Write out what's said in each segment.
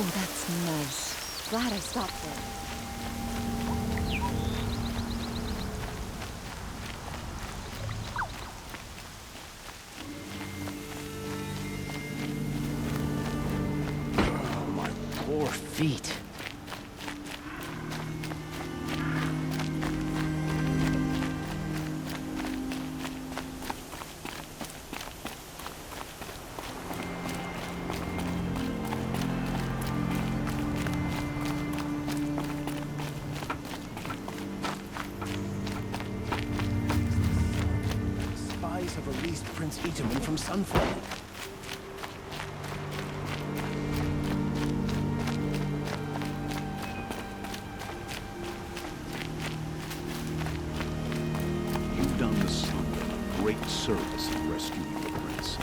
Oh, that's nice. Glad I stopped there. Oh, my poor feet. Spies have released Prince Itamen from Sunfall. You've done the Sun a great service in rescuing the prince.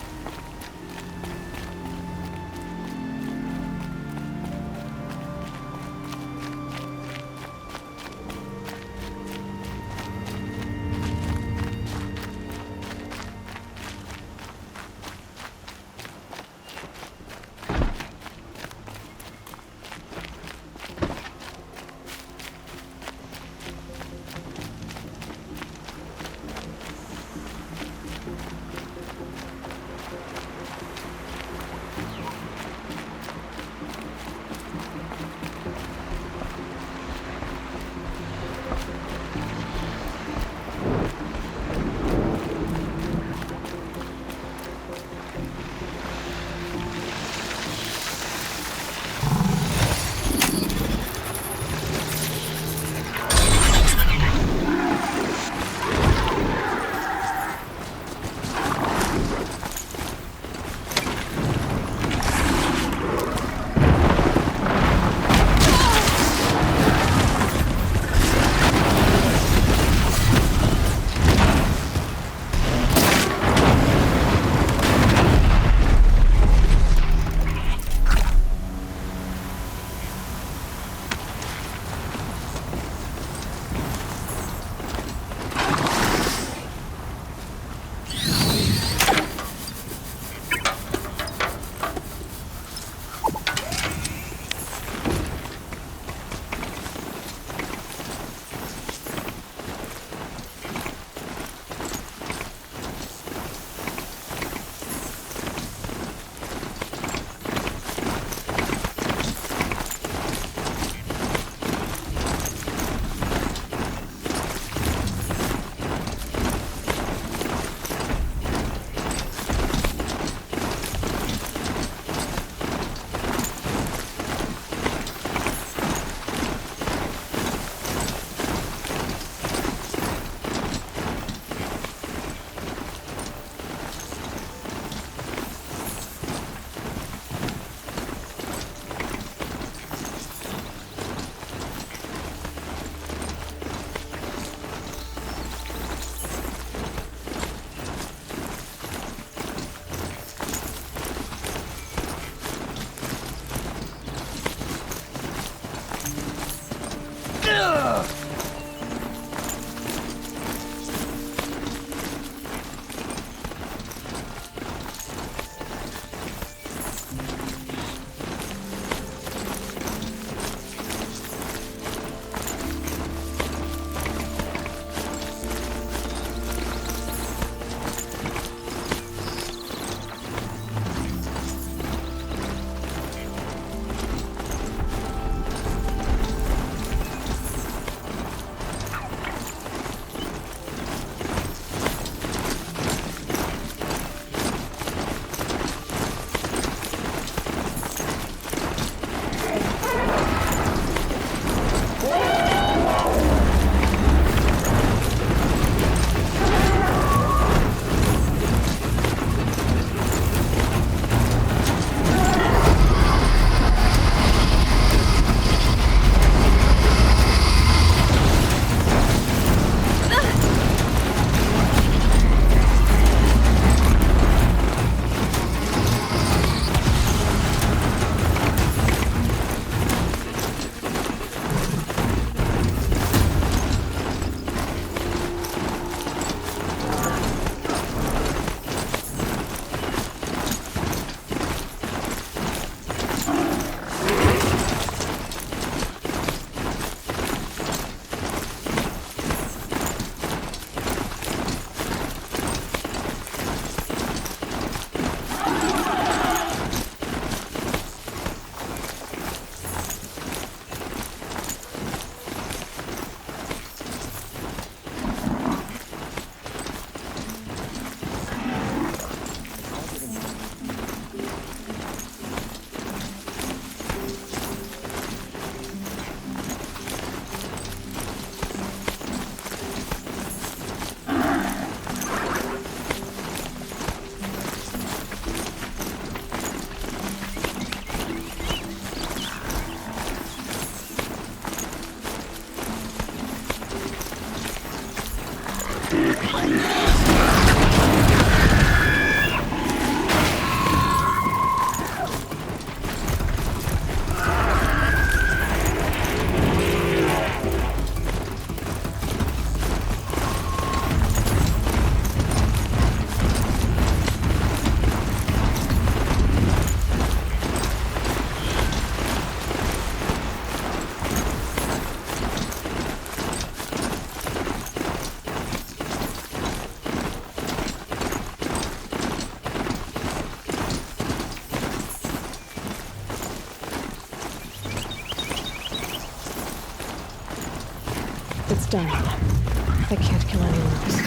It's done. I can't kill anyone else.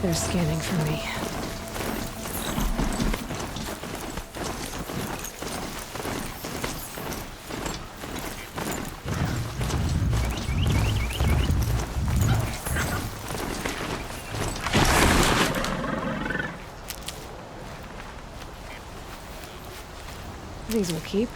They're scanning for me. These will keep.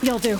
You'll do.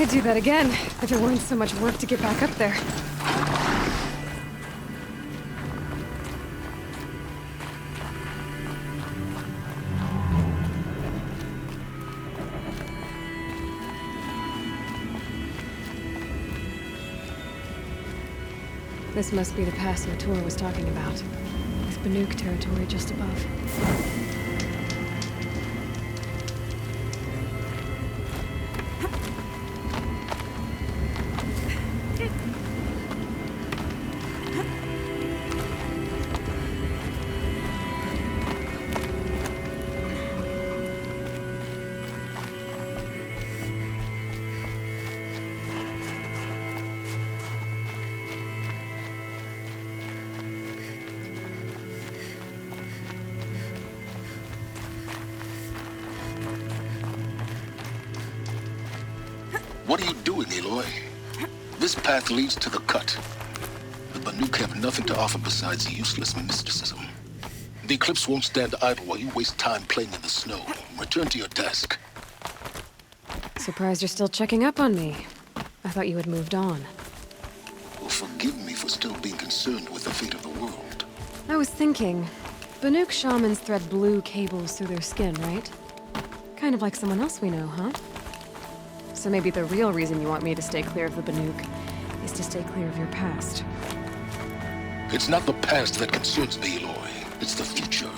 I'd do that again, if it weren't so much work to get back up there. This must be the pass Notor was talking about, with Banuk territory just above. What are you doing, Aloy? This path leads to the cut. The Banuk have nothing to offer besides useless mysticism. The Eclipse won't stand idle while you waste time playing in the snow. Return to your task. Surprised you're still checking up on me. I thought you had moved on. Well, forgive me for still being concerned with the fate of the world. I was thinking, Banuk shamans thread blue cables through their skin, right? Kind of like someone else we know, huh? So maybe the real reason you want me to stay clear of the Banuk is to stay clear of your past. It's not the past that concerns me, Aloy. It's the future.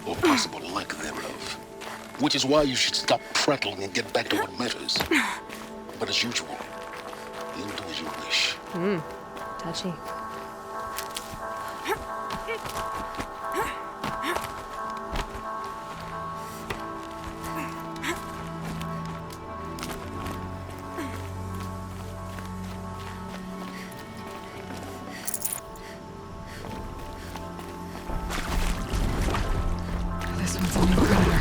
Or possible lack thereof. Which is why you should stop prattling and get back to what matters. But as usual, you'll do as you wish. Touchy. This one's a new critter.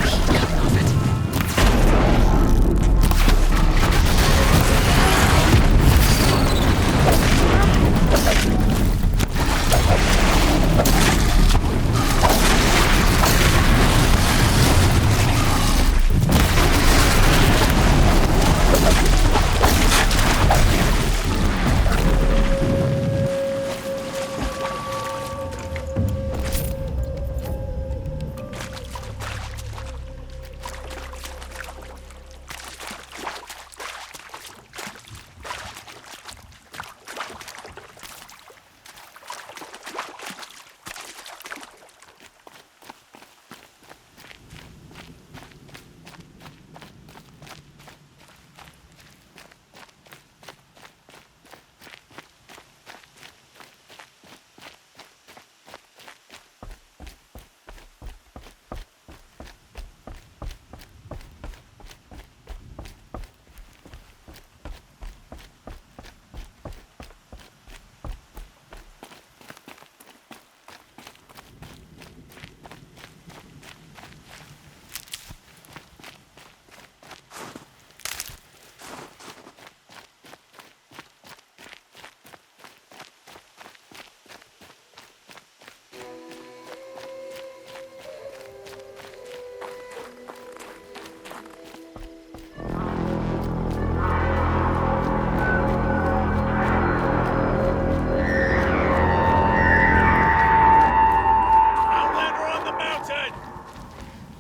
Keep coming off it.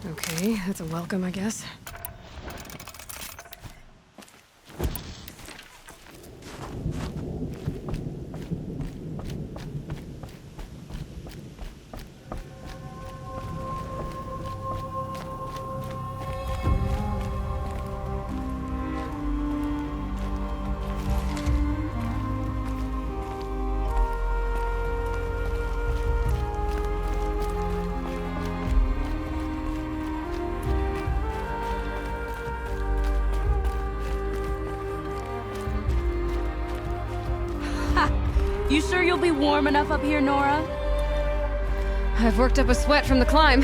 Okay, that's a welcome, I guess. You sure you'll be warm enough up here, Nora? I've worked up a sweat from the climb.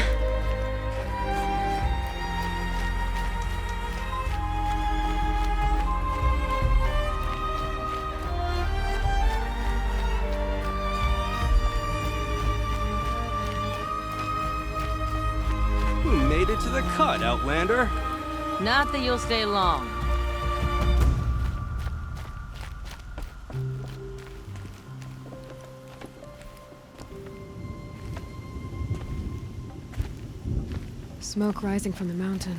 You made it to the cut, Outlander. Not that you'll stay long. Smoke rising from the mountain.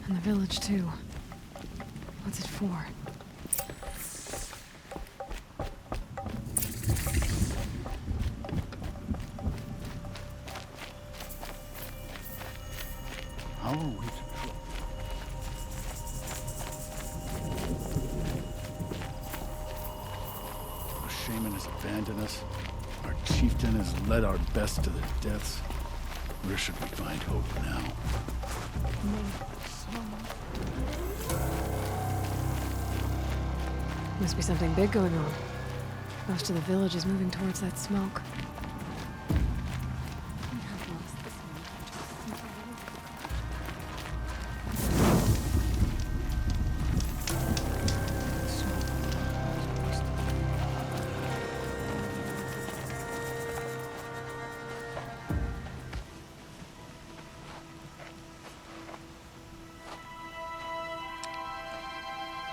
And the village, too. What's it for? How are we to go? Our shaman has abandoned us. Our chieftain has led our best to their deaths. Where should we find hope now? Must be something big going on. Most of the village is moving towards that smoke.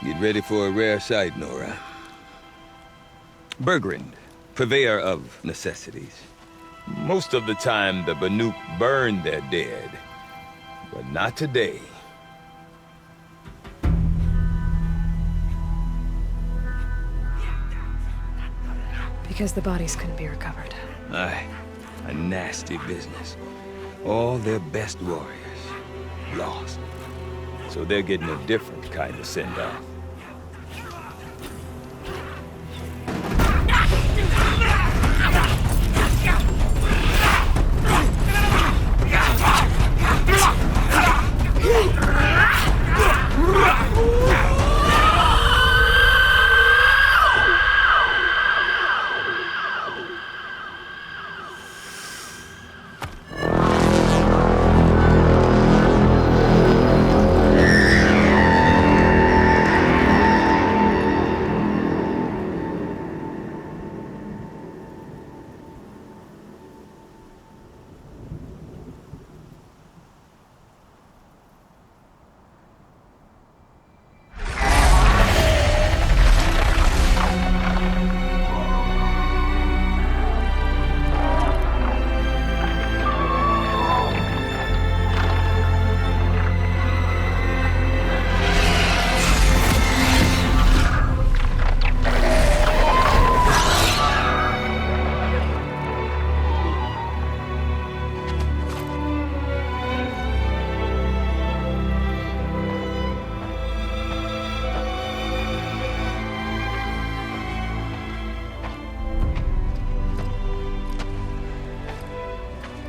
Get ready for a rare sight, Nora. Bergrand, purveyor of necessities. Most of the time, the Banuk burn their dead. But not today. Because the bodies couldn't be recovered. Aye, a nasty business. All their best warriors lost. So they're getting a different kind of send-off.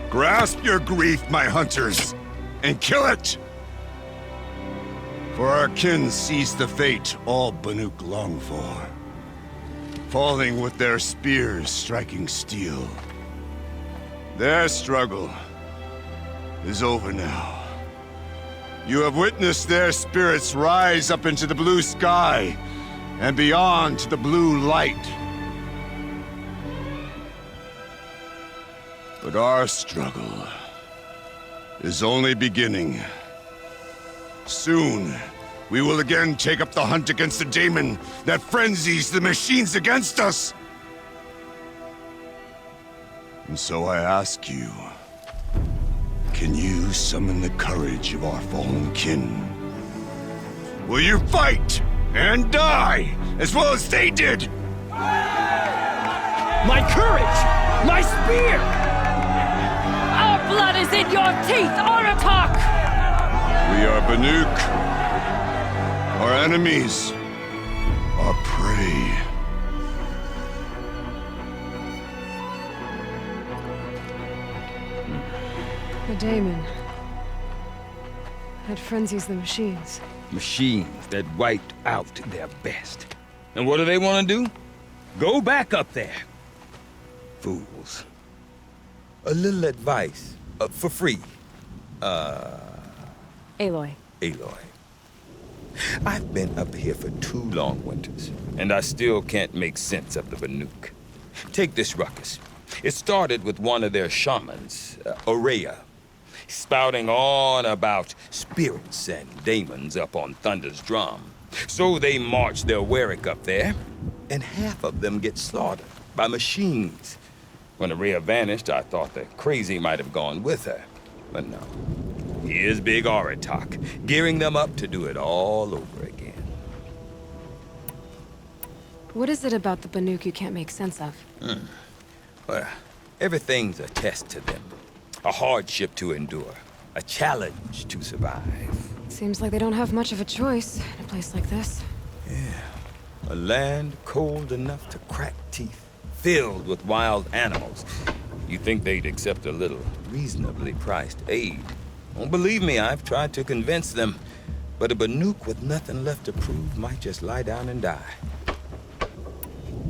Grasp your grief, my hunters, and kill it! For our kin sees the fate all Banuk long for. Falling with their spears striking steel. Their struggle is over now. You have witnessed their spirits rise up into the blue sky and beyond to the blue light. But our struggle is only beginning. Soon, we will again take up the hunt against the daemon that frenzies the machines against us. And so I ask you, can you summon the courage of our fallen kin? Will you fight and die as well as they did? My courage! My spear! Our blood is in your teeth, Aratak! We are Banuk. Our enemies are prey. The daemon. That frenzies the machines. Machines that wiped out their best. And what do they want to do? Go back up there. Fools. A little advice, for free. Aloy. Aloy. I've been up here for 2 long winters, and I still can't make sense of the Banuk. Take this ruckus. It started with one of their shamans, Ourea, spouting on about spirits and daemons up on Thunder's drum. So they march their Warwick up there, and half of them get slaughtered by machines. When Ourea vanished, I thought the crazy might have gone with her, but no. here's Big Aratak, gearing them up to do it all over again. What is it about the Banuk you can't make sense of? Well, everything's a test to them. A hardship to endure. A challenge to survive. Seems like they don't have much of a choice in a place like this. A land cold enough to crack teeth, filled with wild animals. You think they'd accept a little reasonably priced aid? Don't believe me, I've tried to convince them. But a Banuk with nothing left to prove might just lie down and die.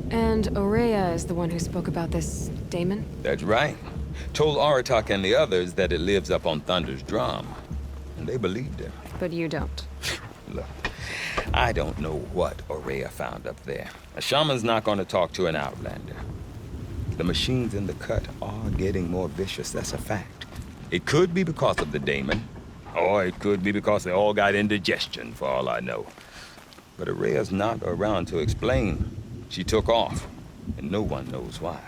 And Ourea is the one who spoke about this daemon? That's right. Told Aratak and the others that it lives up on Thunder's drum. And they believed him. But you don't. Look, I don't know what Ourea found up there. A shaman's not going to talk to an outlander. The machines in the cut are getting more vicious, that's a fact. It could be because of the daemon, or it could be because they all got indigestion, for all I know. But Ourea's not around to explain. She took off, and no one knows why.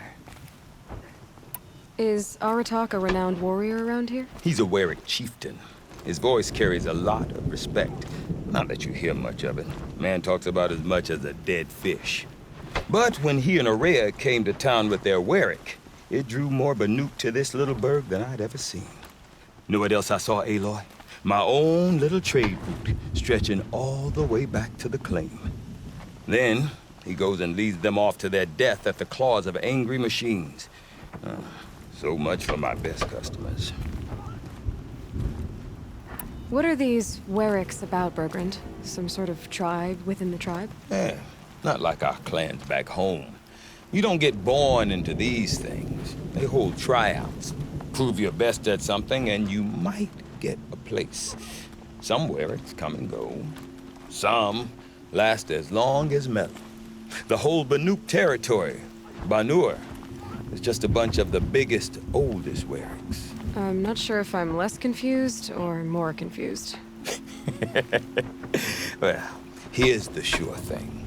Is Aratak a renowned warrior around here? He's a Werik chieftain. His voice carries a lot of respect. Not that you hear much of it. Man talks about as much as a dead fish. But when he and Ourea came to town with their Werik, it drew more Banuk to this little burg than I'd ever seen. Know what else I saw, Aloy? My own little trade route, stretching all the way back to the claim. Then, he goes and leads them off to their death at the claws of angry machines. So much for my best customers. What are these Weriks about, Bergrand? Some sort of tribe within the tribe? Yeah, not like our clans back home. You don't get born into these things. They hold tryouts. Prove your best at something and you might get a place. Some Weriks come and go. Some last as long as metal. The whole Banuk territory, Banur, is just a bunch of the biggest, oldest Weriks. I'm not sure if I'm less confused or more confused. Well, here's the sure thing.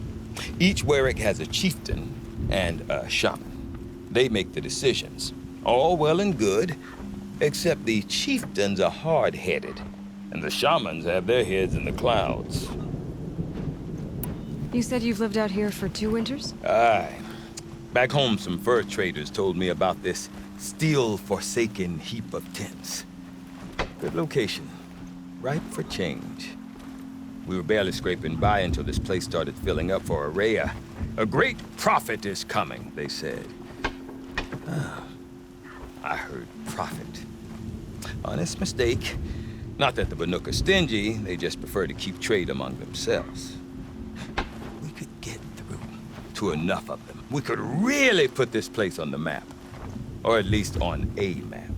Each Werik has a chieftain and a shaman. They make the decisions. All well and good, except the chieftains are hard-headed, and the shamans have their heads in the clouds. You said you've lived out here for 2 winters? Aye. Back home, some fur traders told me about this steel-forsaken heap of tents. Good location. Ripe for change. We were barely scraping by until this place started filling up for Ourea. A great prophet is coming, they said. I heard prophet. Honest mistake. Not that the Banuk are stingy, they just prefer to keep trade among themselves. We could get through to enough of them. We could really put this place on the map. Or at least on a map.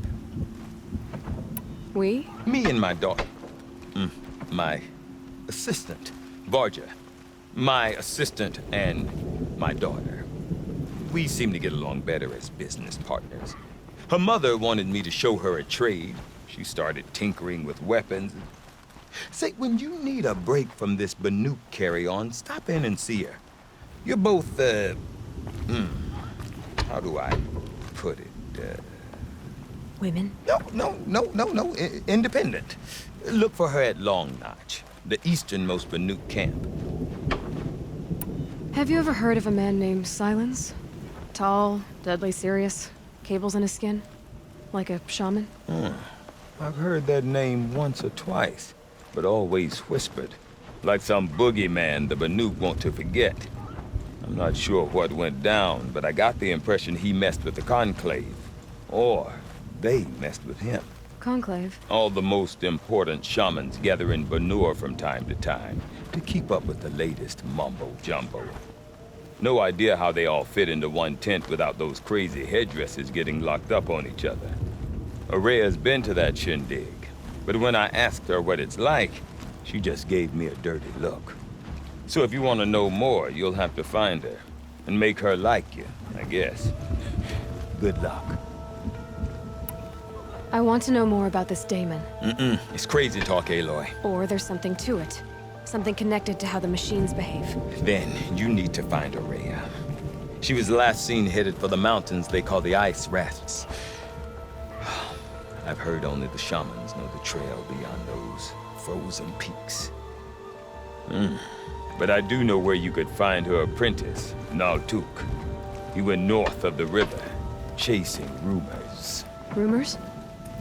We? Me and my daughter. My assistant, Varja. My assistant and my daughter. We seem to get along better as business partners. Her mother wanted me to show her a trade. She started tinkering with weapons. Say, when you need a break from this Banuk carry-on, stop in and see her. You're both, how do I put it? Women? No. Independent. Look for her at Long Notch, the easternmost Banuk camp. Have you ever heard of a man named Silence? Tall, deadly serious, cables in his skin? Like a shaman? I've heard that name once or twice, but always whispered. Like some boogeyman the Banuk want to forget. I'm not sure what went down, but I got the impression he messed with the Conclave. Or they messed with him. Conclave? All the most important shamans gather in Banur from time to time to keep up with the latest mumbo-jumbo. No idea how they all fit into one tent without those crazy headdresses getting locked up on each other. Ourea's been to that shindig, but when I asked her what it's like, she just gave me a dirty look. So if you want to know more, you'll have to find her and make her like you, I guess. Good luck. I want to know more about this daemon. It's crazy talk, Aloy. Or there's something to it. Something connected to how the machines behave. Then you need to find Ourea. She was last seen headed for the mountains they call the Ice Rafts. I've heard only the shamans know the trail beyond those frozen peaks. But I do know where you could find her apprentice, Naltuk. He went north of the river, chasing rumors. Rumors?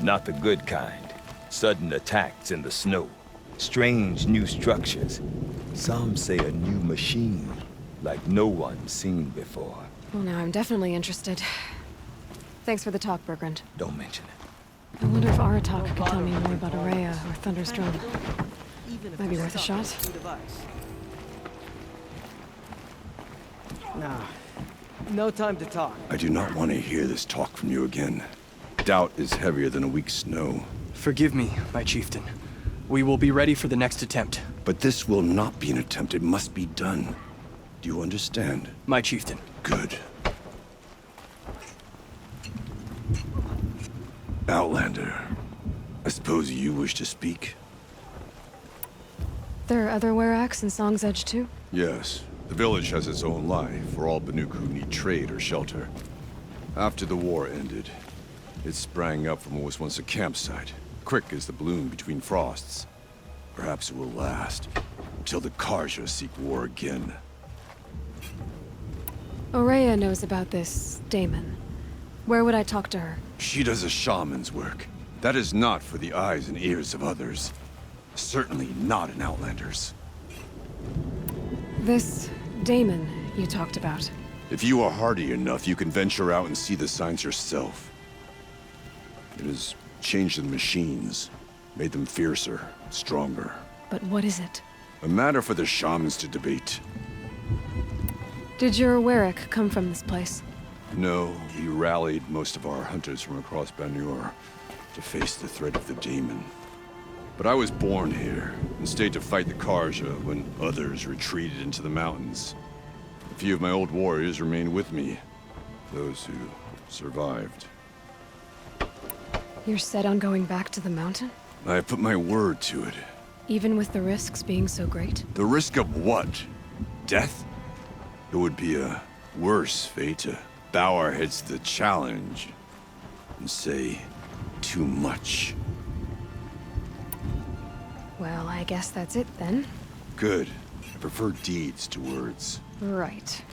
Not the good kind. Sudden attacks in the snow. Strange new structures. Some say a new machine, like no one's seen before. Well, now I'm definitely interested. Thanks for the talk, Bergrand. Don't mention it. I wonder if Aratak could tell me more about Aurea or Thunder's Drum. Might be worth a shot. Nah, no time to talk. I do not want to hear this talk from you again. Doubt is heavier than a week's snow. Forgive me, my chieftain. We will be ready for the next attempt. But this will not be an attempt. It must be done. Do you understand? My chieftain. Good. Outlander, I suppose you wish to speak? There are other Weraks in Song's Edge too? Yes. The village has its own life for all Banuk who need trade or shelter. After the war ended, it sprang up from what was once a campsite, quick as the bloom between frosts. Perhaps it will last, until the Karja seek war again. Aurea knows about this Daemon. Where would I talk to her? She does a shaman's work. That is not for the eyes and ears of others. Certainly not an Outlander's. This Daemon you talked about. If you are hardy enough, you can venture out and see the signs yourself. It has changed the machines, made them fiercer, stronger. But what is it? A matter for the shamans to debate. Did your Werak come from this place? No, we rallied most of our hunters from across Banur to face the threat of the Daemon. But I was born here, and stayed to fight the Karja when others retreated into the mountains. A few of my old warriors remained with me, those who survived. You're set on going back to the mountain? I have put my word to it. Even with the risks being so great? The risk of what? Death? It would be a worse fate to bow our heads to the challenge and say too much. Well, I guess that's it then. Good. I prefer deeds to words. Right.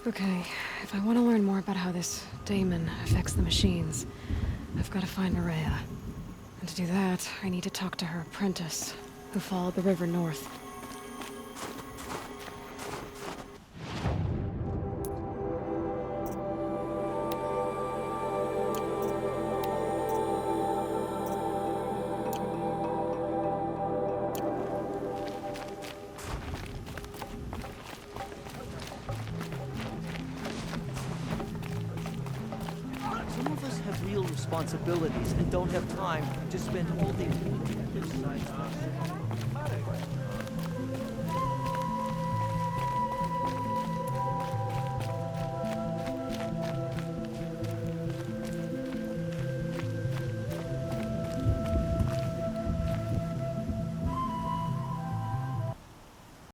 Okay, if I want to learn more about how this Daemon affects the machines, I've got to find Aurea. And to do that, I need to talk to her apprentice, who followed the river north. Some of us have real responsibilities and don't have time to spend all day looking at this side stuff.